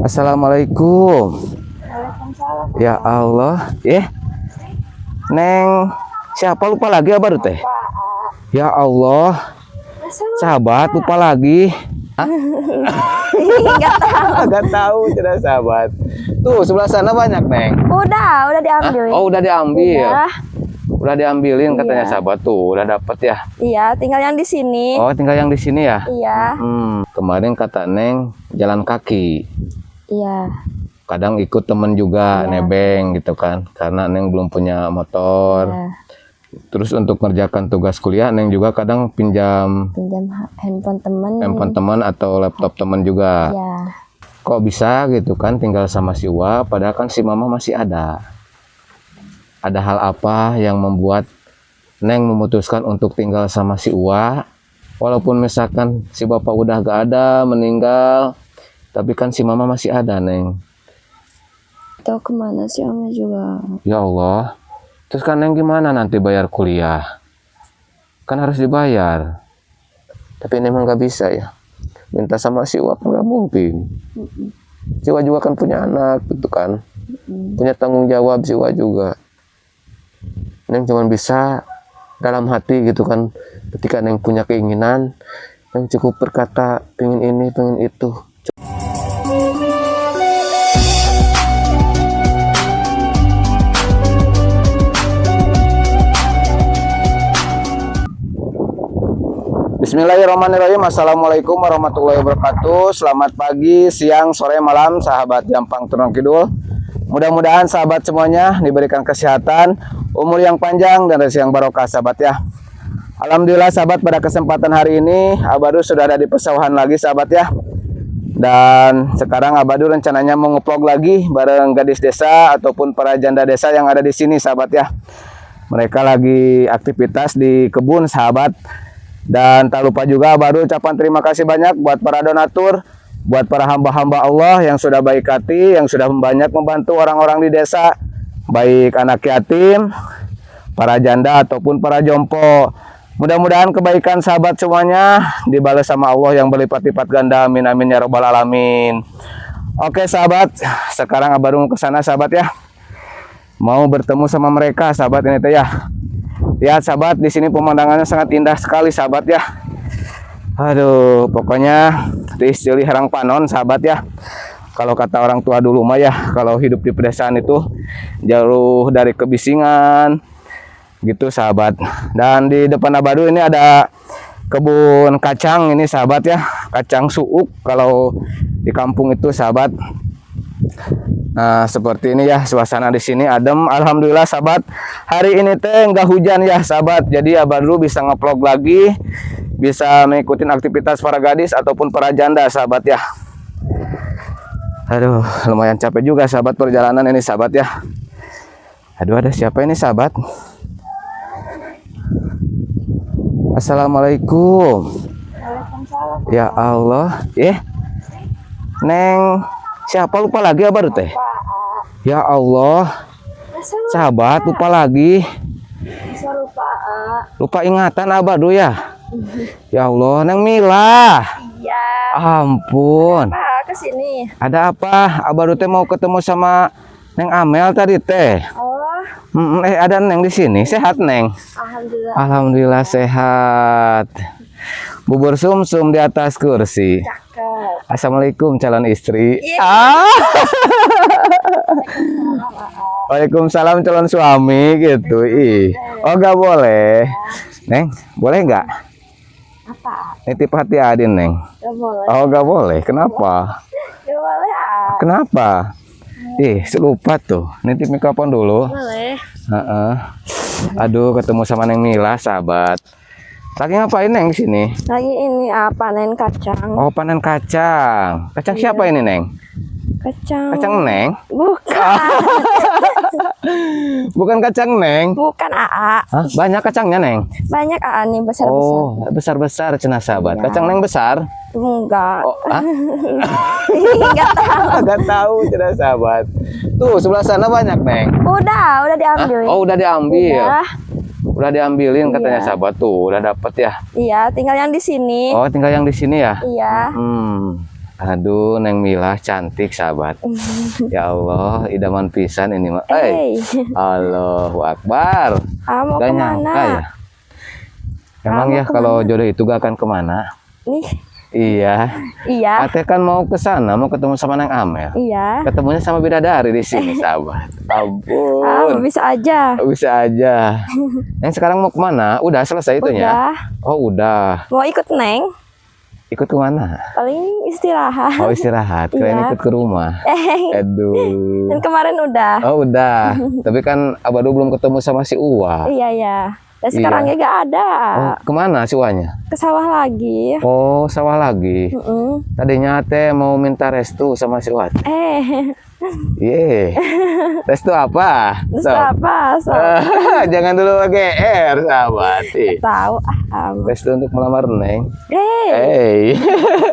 Assalamualaikum. Waalaikumsalam. Ya Allah, Neng, siapa lupa lagi abah teh? Ya Allah, sahabat lupa lagi. Enggak tahu, tidak sahabat. Tuh sebelah sana banyak Neng. Udah diambil. Oh udah diambil. Udah diambilin katanya Iya. sahabat tuh, udah dapet ya. Iya, tinggal yang di sini. Oh tinggal yang di sini ya. Iya. Kemarin kata Neng jalan kaki. Iya. Kadang ikut temen juga Iya. nebeng gitu kan, karena Neng belum punya motor. Iya. Terus untuk mengerjakan tugas kuliah Neng juga kadang pinjam Pinjam handphone temen. handphone teman atau laptop teman juga. Iya. Kok bisa gitu kan tinggal sama si Wa, padahal kan si Mama masih ada. Ada hal apa yang membuat Neng memutuskan untuk tinggal sama si Wa? Walaupun misalkan si Bapak udah gak ada, meninggal, tapi kan si Mama masih ada Neng. Tahu kemana sih Om juga? Ya Allah. Terus kan Neng gimana nanti bayar kuliah? Kan harus dibayar. Tapi ini emang gak bisa ya. Minta sama si Wa nggak mungkin. Si Wa juga kan punya anak gitu kan. Punya tanggung jawab si Wa juga. Neng cuma bisa dalam hati gitu kan. Ketika Neng punya keinginan, Neng cukup berkata pengen ini, pengen itu. Bismillahirrahmanirrahim. Assalamualaikum warahmatullahi wabarakatuh. Selamat pagi, siang, sore, malam sahabat Jampang Turun Kidul. Mudah-mudahan sahabat semuanya diberikan kesehatan, umur yang panjang dan rezeki yang barokah sahabat ya. Alhamdulillah sahabat, pada kesempatan hari ini Abadu sudah ada di pesawahan lagi sahabat ya. Dan sekarang Abadu rencananya mau nge-vlog lagi bareng gadis desa ataupun para janda desa yang ada di sini sahabat ya. Mereka lagi aktivitas di kebun sahabat. Dan tak lupa juga baru ucapan terima kasih banyak buat para donatur, buat para hamba-hamba Allah yang sudah baik hati, yang sudah banyak membantu orang-orang di desa, baik anak yatim, para janda ataupun para jompo. Mudah-mudahan kebaikan sahabat semuanya dibalas sama Allah yang berlipat-lipat ganda. Amin amin ya robbal alamin. Oke sahabat, sekarang baru ke sana sahabat ya. Mau bertemu sama mereka sahabat ini teh ya. Lihat sahabat, di sini pemandangannya sangat indah sekali sahabat ya. Aduh, pokoknya istilah harang panon sahabat ya. Kalau kata orang tua dulu mah ya, kalau hidup di pedesaan itu jauh dari kebisingan gitu sahabat. Dan di depan Abadu ini ada kebun kacang ini sahabat ya, kacang suuk kalau di kampung itu sahabat. Nah seperti ini ya suasana di sini adem. Alhamdulillah sahabat, hari ini teh nggak hujan ya sahabat, jadi Abadu bisa nge-vlog lagi, bisa mengikuti aktivitas para gadis ataupun para janda sahabat ya. Aduh lumayan capek juga sahabat perjalanan ini sahabat ya. Aduh ada siapa ini sahabat? Assalamualaikum. Waalaikumsalam. Ya Allah, Neng, siapa lupa lagi abah teh? Ya Allah, sahabat lupa lagi. Bisa lupa. Lupa ingatan abah dulu ya. Ya Allah, Neng Mila. Iya. Ampun. Pak, kesini. Ada apa? Abah teh mau ketemu sama Neng Amel tadi teh. Oh, Ada Neng di sini. Sehat Neng? alhamdulillah. Alhamdulillah sehat. Bubur sumsum di atas kursi. Cakep. Assalamualaikum calon istri. Iya. Waalaikumsalam calon suami gitu. Oh nggak boleh. Neng, boleh nggak? Apa? Nitip hati Adin Neng. Gak boleh. Oh nggak boleh. Kenapa? Gak boleh. Kenapa? Lupa tuh. Nitip mikrofon dulu. Boleh. Aduh, ketemu sama Neng Mila sahabat. Lagi ngapain Neng di sini? Lagi ini panen kacang. Oh panen kacang. Kacang siapa ini Neng? Kacang. Kacang Neng? Bukan. Bukan kacang Neng. Bukan AA. Hah? Banyak kacangnya Neng? Banyak AA nih besar-besar. Oh, besar-besar cenah sahabat. Iya. Kacang Neng besar? Enggak. Oh, Enggak tahu. Enggak tahu cenah sahabat. Tuh, sebelah sana banyak Neng. Udah diambil. Oh, udah diambil. Udah. Udah diambilin katanya Iya. sahabat tuh, udah dapet ya. Iya, tinggal yang di sini. Oh, tinggal yang di sini ya? Iya. Aduh, Neng Mila cantik sahabat. Ya Allah, idaman pisan ini mah. Allahu Akbar. Mau Gak kemana? nyangka ya. Emang Mau ya kalau jodoh itu gak akan kemana? Nih, Iya. iya, Ate kan mau ke sana, mau ketemu sama Neng Amel. iya. Ketemunya sama bidadari di sini, sahabat. Ampun. Bisa aja. Bisa aja. Yang sekarang mau kemana? Udah selesai itunya? Udah. Oh, udah. Mau ikut Neng? Ikut kemana? Paling istirahat. Oh, istirahat. Kirain Iya. ikut ke rumah. Aduh. Dan kemarin udah. Oh, udah. Tapi kan Abadu belum ketemu sama si Uwa. Iya, iya. Dan sekarang gak ada. Oh, kemana si Uwanya? Ke sawah lagi. Oh, sawah lagi. Mm-mm. Tadinya teh mau minta restu sama si Uwa. Iya. Restu apa? Terus So. apa? Jangan dulu GR, sahabat. Tahu. Restu untuk melamar Neng. Hey,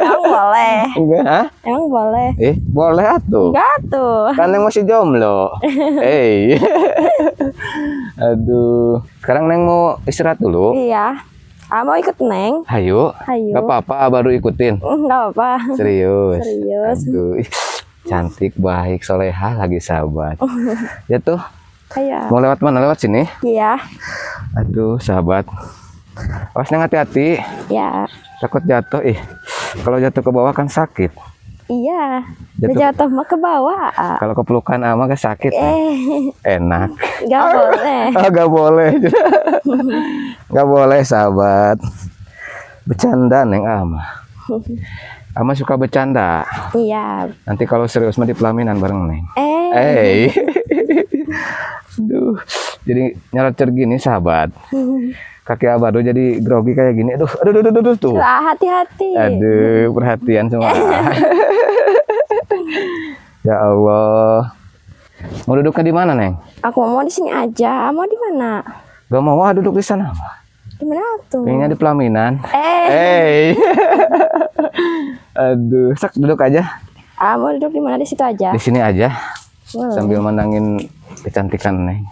emang boleh. Enggak, ha? Emang boleh. Boleh atuh. Enggak tuh. Kan Neng masih jomblo. Aduh. Sekarang Neng mau istirahat dulu. Iya. Mau ikut Neng? Hayu. Hayu. Gak apa-apa, baru ikutin. Enggak apa. Serius. Serius. Aduh. Cantik, baik, soleha lagi sahabat. Ya tuh. Iya. Mau lewat mana? Lewat sini? Iya. Aduh, sahabat. Awas Neng, hati-hati. Ya. Takut jatuh. Kalau jatuh ke bawah kan sakit. Iya. Jatuh. Jatuh mah ke bawah. Kalau kepelukan ama gak sakit. Enak. Enggak boleh. Gak boleh. Gak boleh, sahabat. Bercanda Neng ama. Ama suka bercanda. Iya. Nanti kalau serius mah di pelaminan bareng Neng. Aduh, jadi nyalacer gini sahabat. Kaki Abadu jadi grogi kayak gini. Aduh tuh. Hati-hati. Aduh, perhatian semua. Ya Allah. Mau duduknya di mana, Neng? Aku mau di sini aja. Mau di mana? Gak mau duduk di sana. Di mana tuh? Pengennya di pelaminan. Aduh, sak duduk aja. Mau duduk di mana? Di situ aja. Di sini aja. Boleh. Sambil mandangin kecantikan Neng.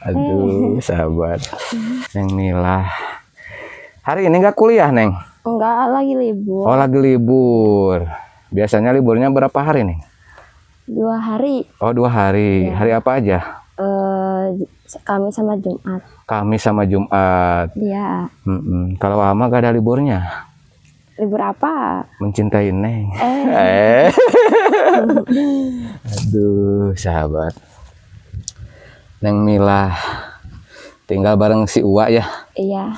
Aduh, sahabat. Neng Mila. Hari ini nggak kuliah, Neng? Enggak, lagi libur. Oh, lagi libur. Biasanya liburnya berapa hari, Neng? 2 hari. Oh, 2 hari. Ya. Hari apa aja? Kamis sama Jumat. Kamis sama Jumat. Iya. Kalau Ama gak ada liburnya. Libur apa? Mencintai Neng. Aduh, sahabat. Neng Mila tinggal bareng si Uwa ya. Iya.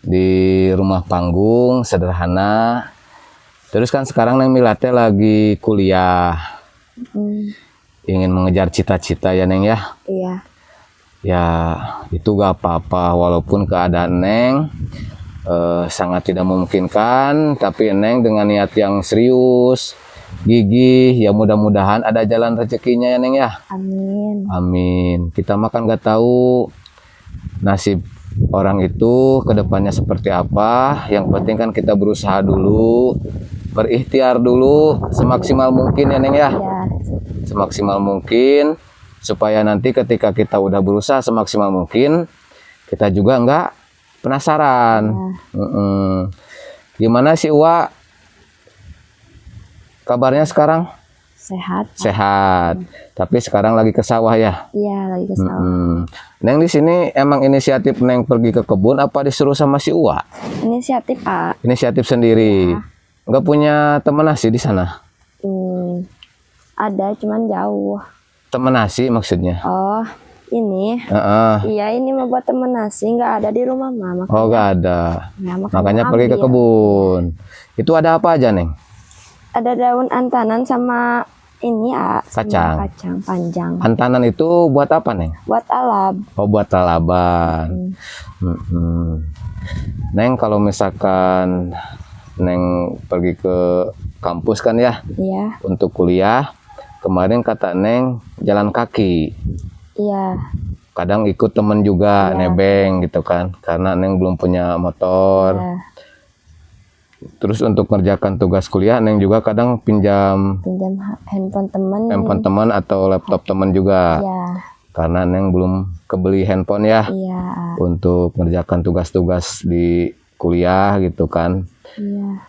Di rumah panggung sederhana. Terus kan sekarang Neng Mila teh lagi kuliah. Ingin mengejar cita-cita ya Neng ya. Iya. Ya itu gak apa-apa walaupun keadaan Neng sangat tidak memungkinkan, tapi Neng dengan niat yang serius, gigih, ya mudah-mudahan ada jalan rezekinya ya Neng ya. Amin. Amin. Kita makan gak tahu nasib orang itu kedepannya seperti apa. Yang penting kan kita berusaha dulu, berikhtiar dulu semaksimal mungkin ya Neng ya. Iya. Semaksimal mungkin supaya nanti ketika kita udah berusaha semaksimal mungkin kita juga nggak penasaran. Gimana sih Uwa kabarnya sekarang? Sehat. Sehat. Tapi sekarang lagi ke sawah ya? Iya, lagi ke sawah. Neng di sini emang inisiatif Neng pergi ke kebun apa disuruh sama si Uwa? Inisiatif, Pak. Inisiatif sendiri. Nggak punya teman nasi di sana? Ada, cuman jauh. Teman nasi maksudnya? Oh, ini. Iya, ini mau buat temen nasi, nggak ada di rumah Mama. Oh, nggak ada. Ya, Makanya pergi ke kebun. Itu ada apa aja, Neng? Ada daun antanan sama ini ya, Kacang. Kacang panjang. Antanan itu buat apa, Neng? Buat alab. Oh, buat lalaban. Neng, kalau misalkan Neng pergi ke kampus kan ya? Iya. Untuk kuliah. Kemarin kata Neng jalan kaki. Iya. Kadang ikut temen juga nebeng gitu kan. Karena Neng belum punya motor. Iya. Terus untuk mengerjakan tugas kuliah Neng juga kadang pinjam handphone temen. Handphone teman atau laptop teman juga. Iya. Karena Neng belum kebeli handphone ya. Iya. Untuk mengerjakan tugas-tugas di kuliah gitu kan. Iya.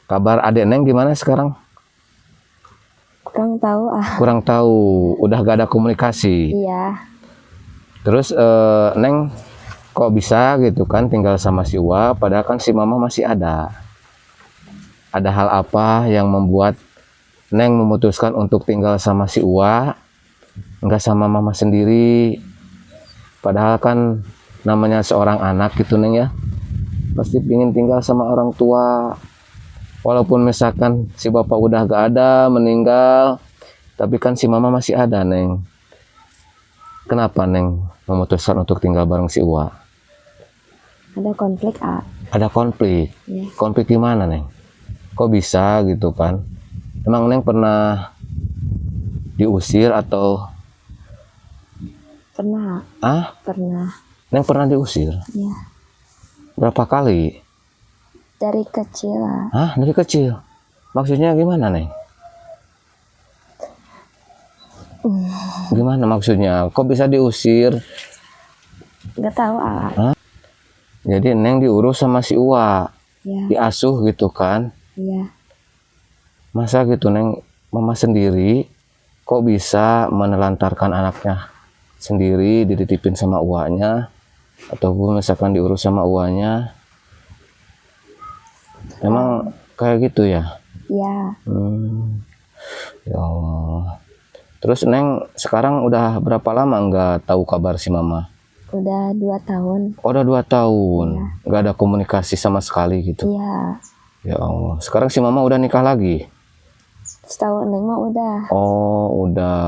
Kabar adek Neng gimana sekarang? Kurang tahu Kurang tahu, udah gak ada komunikasi. Iya. Terus Neng kok bisa gitu kan tinggal sama si Uwa padahal kan si Mama masih ada. Ada hal apa yang membuat Neng memutuskan untuk tinggal sama si Uwa, nggak sama Mama sendiri? Padahal kan namanya seorang anak gitu Neng ya, pasti ingin tinggal sama orang tua. Walaupun misalkan si bapak udah gak ada, meninggal, tapi kan si Mama masih ada Neng. Kenapa Neng memutuskan untuk tinggal bareng si Uwa? Ada konflik Ada konflik. Iya. Konflik gimana Neng? Kok bisa gitu kan? Emang Neng pernah diusir atau? Pernah. Pernah. Neng pernah diusir? Iya. Berapa kali? Dari kecil Dari kecil? Maksudnya gimana Neng? Gimana maksudnya? Kok bisa diusir? Nggak tahu Jadi Neng diurus sama si Uwa, Iya. diasuh gitu kan? Iya. Masa gitu Neng, Mama sendiri kok bisa menelantarkan anaknya sendiri, dititipin sama uanya, ataupun misalkan diurus sama uanya? Emang kayak gitu ya? Iya. Ya Allah. Terus Neng sekarang udah berapa lama nggak tahu kabar si Mama? Udah 2 tahun. Oh, udah 2 tahun. Iya. Nggak ada komunikasi sama sekali gitu. Iya. Ya Allah. Sekarang si Mama udah nikah lagi? Setahu Neng mah udah. Oh, udah.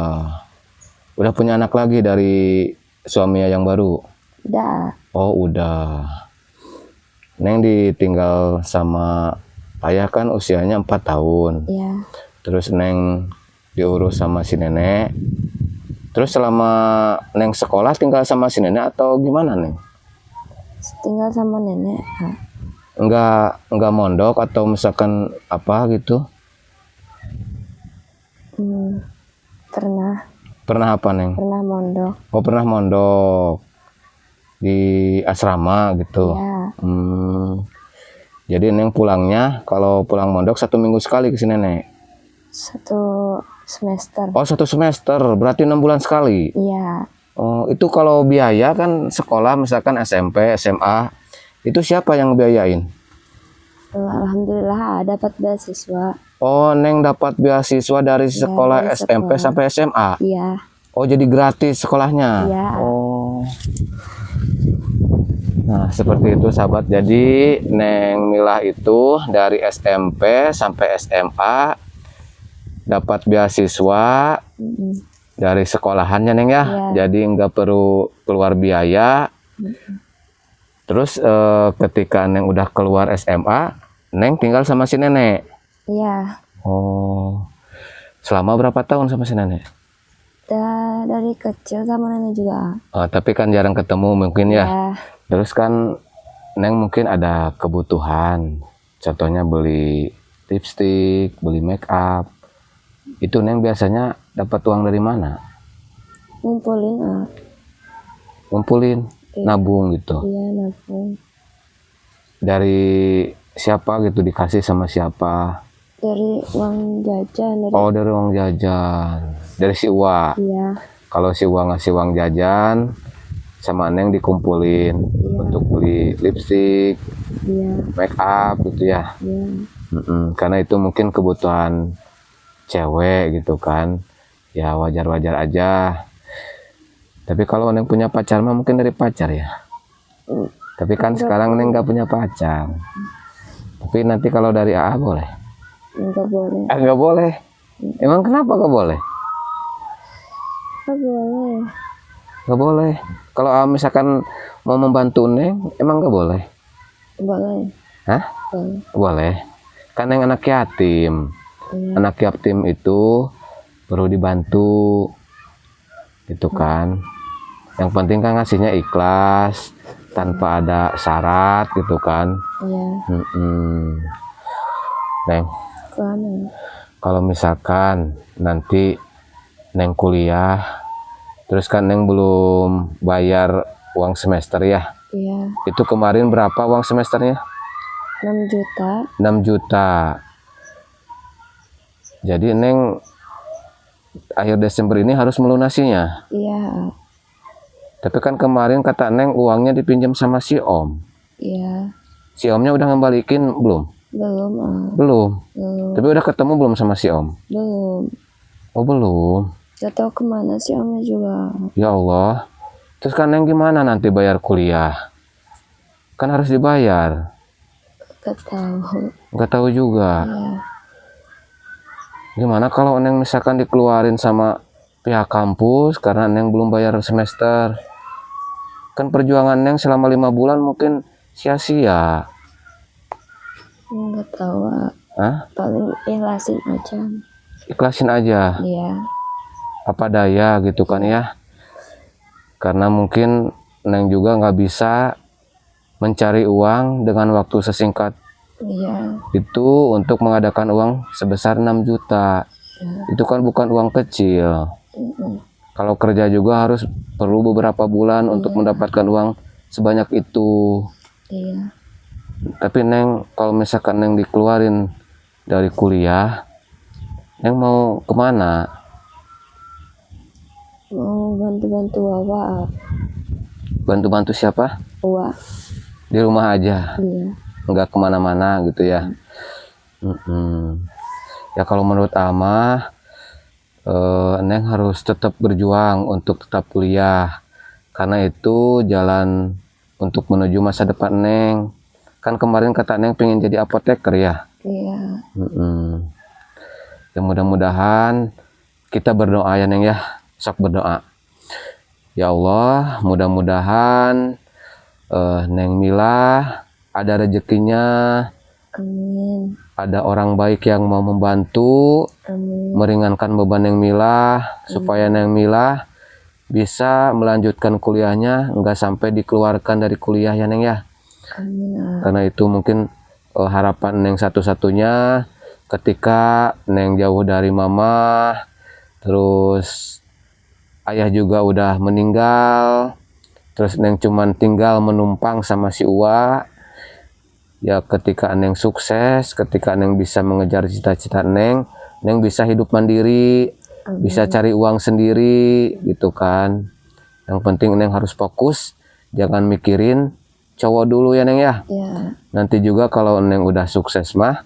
Udah punya anak lagi dari suaminya yang baru? Udah. Oh, udah. Neng ditinggal sama ayah kan usianya 4 tahun. Iya. Terus Neng diurus sama si nenek. Terus selama Neng sekolah tinggal sama si nenek atau gimana Neng? Tinggal sama nenek Enggak mondok atau misalkan apa gitu? Pernah. Pernah apa Neng? Pernah mondok. Oh, pernah mondok di asrama gitu. Iya. Jadi Neng pulangnya kalau pulang mondok 1 minggu sekali ke si nenek? 1 semester. Oh, 1 semester, berarti 6 bulan sekali? Iya. Oh, itu kalau biaya kan sekolah misalkan SMP, SMA, itu siapa yang biayain? Alhamdulillah dapat beasiswa. Oh, Neng dapat beasiswa dari sekolah dari SMP sekolah. sampai SMA? Iya. Oh, jadi gratis sekolahnya? Iya. Oh. Nah, seperti itu sahabat. Jadi Neng Milah itu dari SMP sampai SMA dapat beasiswa dari sekolahannya Neng ya. Iya. Jadi nggak perlu keluar biaya. Terus ketika Neng udah keluar SMA, Neng tinggal sama si nenek? Iya. Oh, selama berapa tahun sama si nenek? Dari kecil sama nenek juga. Oh, tapi kan jarang ketemu mungkin ya. Iya. Terus kan Neng mungkin ada kebutuhan, contohnya beli lipstik, beli make up. Itu Neng biasanya dapat uang dari mana? Ngumpulin Ngumpulin, nabung gitu. Iya, nabung. Dari siapa gitu, dikasih sama siapa? Dari uang jajan. Oh, dari uang jajan. Dari si Uwa. Iya. Kalau si Uwa ngasih uang jajan, sama Neng dikumpulin untuk beli lipstik, Iya. make up gitu ya. Iya. Karena itu mungkin kebutuhan cewek gitu kan. Ya wajar-wajar aja. Tapi kalau Neng punya pacar mah mungkin dari pacar ya. Tapi kan sekarang Neng nggak punya pacar. Tapi nanti kalau dari AA boleh? Enggak boleh. Nggak boleh. Emang kenapa nggak boleh? Enggak boleh. Nggak boleh. Kalau AA misalkan mau membantu Neng, emang nggak boleh? Boleh. Hah? Boleh. Boleh. Kan Neng anak yatim. Iya. Anak yatim itu perlu dibantu. Gitu kan. Yang penting kan ngasihnya ikhlas, tanpa ada syarat gitu kan. Iya. Neng, kalau misalkan nanti Neng kuliah, terus kan Neng belum bayar uang semester ya? Iya. Itu kemarin berapa uang semesternya? 6 juta. 6 juta. Jadi Neng akhir Desember ini harus melunasinya. Iya. Tapi kan kemarin kata Neng uangnya dipinjam sama si Om. Iya. Si Omnya udah ngembalikin belum? Belum. Belum. Belum. Tapi udah ketemu belum sama si Om? Belum. Oh belum. Gak tahu kemana sih Omnya juga. Ya Allah. Terus kan Neng gimana nanti bayar kuliah? Kan harus dibayar. Gak tahu. Nggak tahu juga. Iya. Gimana kalau Neng misalkan dikeluarin sama pihak kampus karena Neng belum bayar semester? Kan perjuangan Neng selama 5 bulan mungkin sia-sia. Nggak tahu. Hah? Paling ikhlasin aja. Ikhlasin aja. Iya. Apa daya gitu kan ya. Karena mungkin Neng juga nggak bisa mencari uang dengan waktu sesingkat Iya. itu untuk mengadakan uang sebesar 6 juta. Itu kan bukan uang kecil. Kalau kerja juga harus perlu beberapa bulan untuk mendapatkan uang sebanyak itu. Iya. Tapi Neng kalau misalkan Neng dikeluarin dari kuliah, Neng mau kemana? Mau bantu-bantu Wawa. Bantu-bantu siapa? Wawa. Di rumah aja, Iya. nggak kemana-mana gitu ya. Ya kalau menurut Amah, Neng harus tetap berjuang untuk tetap kuliah. Karena itu jalan untuk menuju masa depan Neng. Kan kemarin kata Neng pengen jadi apoteker ya. Iya. Ya mudah-mudahan kita berdoa ya Neng ya. Sok berdoa. Ya Allah, mudah-mudahan Neng Mila ada rezekinya, Amin. ada orang baik yang mau membantu, Amin. meringankan beban Neng Mila, supaya Neng Mila bisa melanjutkan kuliahnya, nggak sampai dikeluarkan dari kuliah ya Neng ya. Amin. Karena itu mungkin harapan Neng satu-satunya ketika Neng jauh dari mama, terus ayah juga udah meninggal, terus Neng cuman tinggal menumpang sama si Uwa. Ya ketika Neng sukses, ketika Neng bisa mengejar cita-cita Neng bisa hidup mandiri, bisa cari uang sendiri gitu kan. Yang penting Neng harus fokus, jangan mikirin cowok dulu ya Neng ya. Iya. Nanti juga kalau Neng udah sukses mah,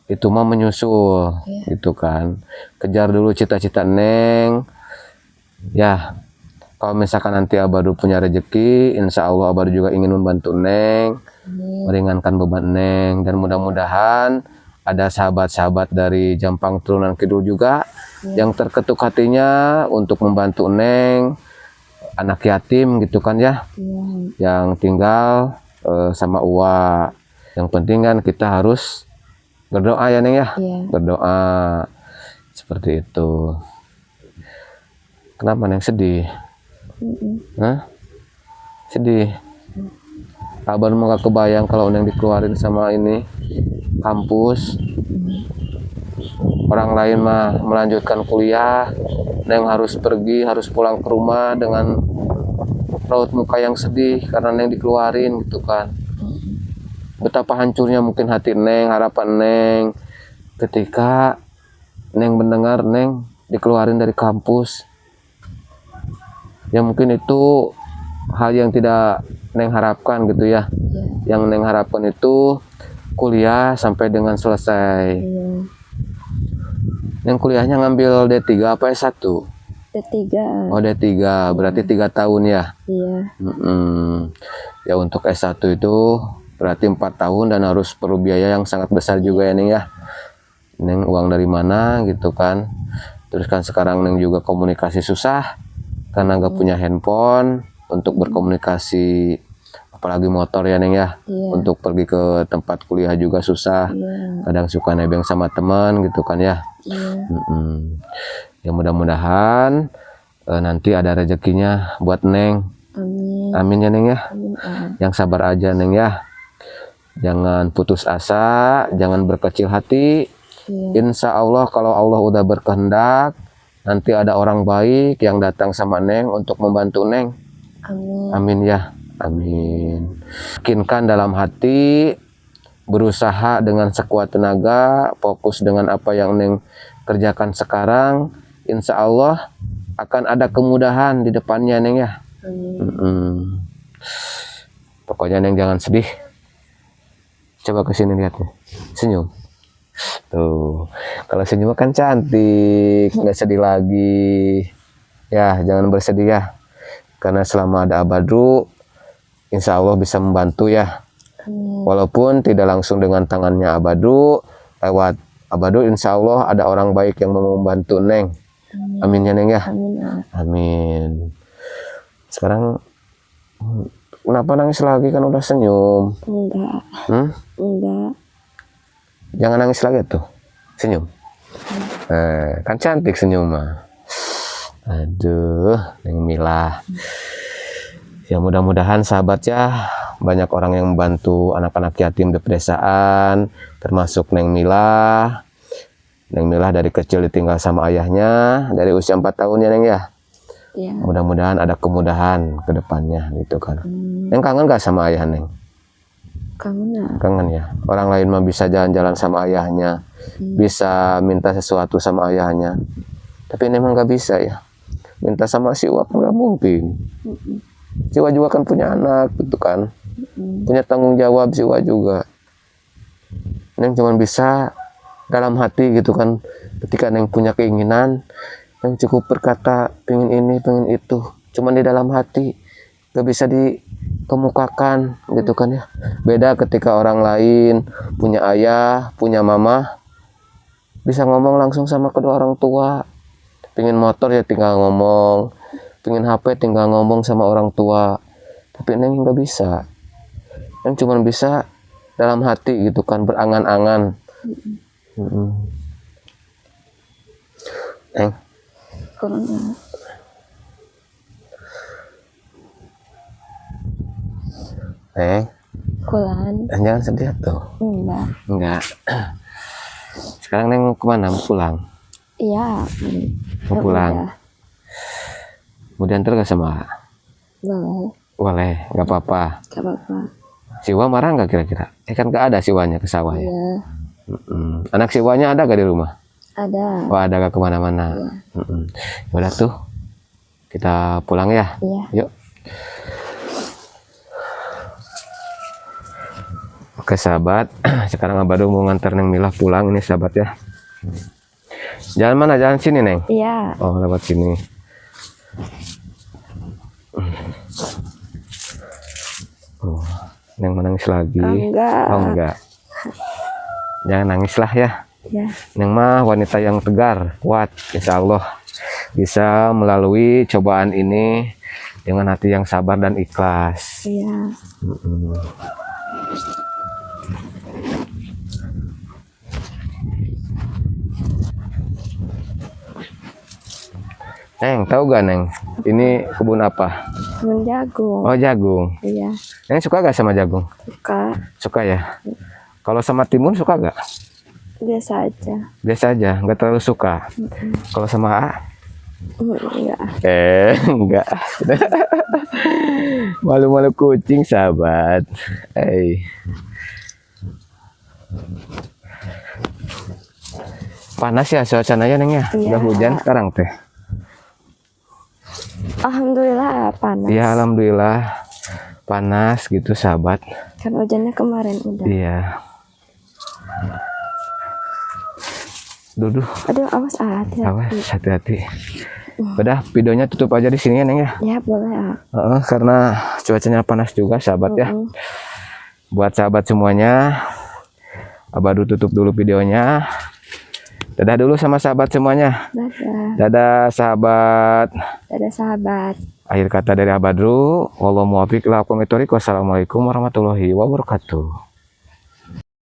itu mah menyusul gitu kan. Kejar dulu cita-cita Neng. Ya, kalau misalkan nanti Abadu punya rezeki, insya Allah Abadu juga ingin membantu Neng, meringankan beban Neng, dan mudah-mudahan ada sahabat-sahabat dari Jampang Turunan Kidul juga yang terketuk hatinya untuk membantu Neng, anak yatim gitu kan ya, yang tinggal sama Uwa. Yang penting kan kita harus berdoa ya Neng ya, berdoa seperti itu. Kenapa Neng sedih? Hah? Sedih. Abang mau gak kebayang kalau Neng dikeluarin sama ini kampus. Orang lain mah melanjutkan kuliah, Neng harus pergi, harus pulang ke rumah dengan raut muka yang sedih karena Neng dikeluarin gitu kan. Betapa hancurnya mungkin hati Neng, harapan Neng ketika Neng mendengar Neng dikeluarin dari kampus. Ya mungkin itu hal yang tidak Neng harapkan gitu ya. Yang Neng harapkan itu kuliah sampai dengan selesai. Neng kuliahnya ngambil D3 apa S1? D3. Oh D3, berarti 3 tahun ya? Iya. Ya untuk S1 itu berarti 4 tahun dan harus perlu biaya yang sangat besar juga ya Neng ya. Neng uang dari mana gitu kan. Terus kan sekarang Neng juga komunikasi susah karena nggak punya handphone untuk berkomunikasi, apalagi motor ya Neng ya. Untuk pergi ke tempat kuliah juga susah. Kadang suka nebeng sama teman gitu kan ya. Ya mudah-mudahan nanti ada rezekinya buat Neng. Amin. Amin ya Neng ya. Amin. Yang sabar aja Neng ya. Jangan putus asa, jangan berkecil hati. Insya Allah kalau Allah udah berkehendak, nanti ada orang baik yang datang sama Neng untuk membantu Neng. Amin. Amin ya. Amin. Yakinkan dalam hati, berusaha dengan sekuat tenaga, fokus dengan apa yang Neng kerjakan sekarang, insya Allah akan ada kemudahan di depannya Neng ya. Pokoknya Neng jangan sedih. Coba ke sini lihat nih, senyum. Tuh, kalau senyum kan cantik, nggak sedih lagi. Ya, jangan bersedih ya. Karena selama ada Abadru, insya Allah bisa membantu ya. Walaupun tidak langsung dengan tangannya Abadru, lewat Abadru insya Allah ada orang baik yang mau membantu Neng. Amin ya Neng ya. Amin. Sekarang kenapa nangis lagi, kan udah senyum? Enggak. Enggak. Jangan nangis lagi tuh, senyum. Kan cantik senyum mah. Aduh, Neng Mila. Ya mudah-mudahan sahabat ya, banyak orang yang membantu anak-anak yatim di pedesaan, termasuk Neng Mila. Neng Mila dari kecil ditinggal sama ayahnya, dari usia 4 tahun ya Neng ya. Iya. Mudah-mudahan ada kemudahan ke depannya gitu kan. Neng kangen gak sama ayah Neng? Kangen ya. Kangen ya. Orang lain mah bisa jalan-jalan sama ayahnya, bisa minta sesuatu sama ayahnya. Tapi Neng mah gak bisa ya. Minta sama si Wak nggak mungkin. Si Wak juga kan punya anak gitu kan. Punya tanggung jawab si Wak juga. Neng cuma bisa dalam hati gitu kan. Ketika Neng punya keinginan, Neng cukup berkata pengen ini, pengen itu. Cuman di dalam hati, gak bisa dikemukakan gitu kan ya. Beda ketika orang lain punya ayah, punya mama, bisa ngomong langsung sama kedua orang tua. Pengen motor ya tinggal ngomong, pengen HP tinggal ngomong sama orang tua. Tapi Neng nggak bisa. Neng cuma bisa dalam hati gitu kan, berangan-angan. Neng. Corona. Neng. Kulan. Jangan sedih tuh. Enggak. Sekarang Neng kemana? Mau pulang? Iya. Mau pulang. Mau diantar gak sama? Boleh. Boleh, gak apa-apa. Gak apa-apa. Siwa marah gak kira-kira? Kan gak ada siwanya ke sawah ya? Iya. Anak siwanya ada gak di rumah? Ada. Oh ada gak kemana-mana? Yaudah tuh, kita pulang ya? Iya. Yuk. Oke sahabat, sekarang Abadru mau nganter Neng Mila pulang ini sahabat ya. Jalan mana? Jalan sini Neng? Iya. Oh lewat sini. Oh, Neng menangis lagi? Enggak. Oh enggak. Jangan nangis lah ya. Ya. Neng mah wanita yang tegar, kuat, insya Allah bisa melalui cobaan ini dengan hati yang sabar dan ikhlas. Iya. Neng, tahu gak Neng? Ini kebun apa? Kebun jagung. Oh jagung. Iya. Neng suka gak sama jagung? Suka. Suka ya. Kalau sama timun suka gak? Biasa aja. Biasa aja, nggak terlalu suka. Kalau sama A? Enggak. Enggak. Malu-malu kucing sahabat. Panas ya suasananya Neng ya? Iya. Udah hujan sekarang teh. Alhamdulillah panas. Iya alhamdulillah panas gitu sahabat. Kan hujannya kemarin udah. Iya. Duduh. Aduh awas hati-hati. Awas hati-hati. Udah videonya tutup aja di sini ya Neng ya. Ya boleh ya. Karena cuacanya panas juga sahabat ya. Buat sahabat semuanya, Abadru tutup dulu videonya. Dadah dulu sama sahabat semuanya. Dadah. Dadah sahabat. Dadah sahabat. Akhir kata dari Abadru, wassalamualaikum warahmatullahi wabarakatuh.